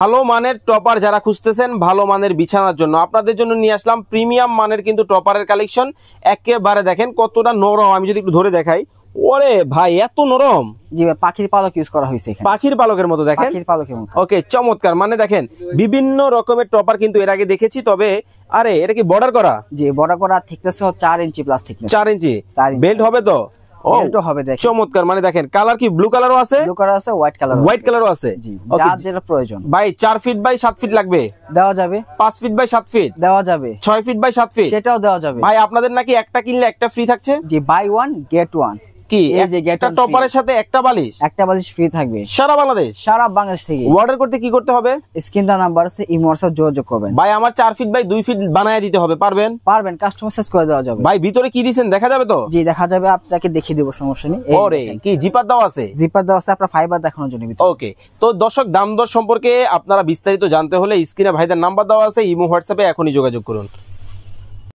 ভালো মানের টপার যারা খুঁজতেছেন ভালো মানের বিছানার জন্য আপনাদের জন্য নিয়ে আসলাম প্রিমিয়াম মানের কিন্তু টপারের কালেকশন। একেবারে দেখেন কতটা নরম, আমি যদি একটু ধরে দেখাই, ওরে ভাই এত নরম। জি ভাই, পাখির পালক ইউজ করা হয়েছে এখানে, পাখির পালকের মতো দেখেন, পাখির পালকের মতো। ওকে, চমৎকার। মানে দেখেন বিভিন্ন রকমের টপার কিন্তু এর আগে দেখেছি, তবে আরে এটা কি বর্ডার করা? জি, বর্ডার করা থিকনেস 4 ইঞ্চি প্লাস থিকনেস। 4 ইঞ্চি বেল্ট হবে তো? বেল্টও হবে, দেখেন চমৎকার। মানে দেখেন কালার কি ব্লু কালারও আছে, ব্লু কালার আছে, হোয়াইট কালারও আছে। জি, যার যেটা প্রয়োজন। ভাই 4 ফিট বাই 7 ফিট লাগবে? দেওয়া যাবে। 5 ফিট বাই 7 ফিট দেওয়া যাবে। 6 ফিট বাই 7 ফিট সেটাও দেওয়া যাবে। ভাই আপনাদের নাকি একটা কিনলে একটা ফ্রি থাকছে? জি, বাই 1 গেট 1। কি একটা টপারের সাথে একটা বালিশ ফ্রি থাকবে সারা বাংলাদেশ থেকে। অর্ডার করতে কি করতে হবে? স্ক্রিন দা নাম্বার আছে, ইমো হোয়াটসঅ্যাপ যোগাযোগ করবেন। ভাই আমার 4 ফিট বাই 2 ফিট বানায় দিতে হবে, পারবেন? কাস্টমার সাইজ করে দেওয়া যাবে। ভাই ভিতরে কি দিবেন দেখা যাবে তো? জি দেখা যাবে, আপনাকে দেখিয়ে দেব, সমস্যা নেই। ওরে কি জিপার দাও আছে? জিপার দেওয়া আছে আপনার ফাইবার দেখানোর জন্য। ওকে, তো দর্শক দাম দর সম্পর্কে আপনারা বিস্তারিত জানতে হলে স্ক্রিনে ভাইদের নাম্বার দেওয়া আছে, ইমো হোয়াটসঅ্যাপে এখনই যোগাযোগ করুন।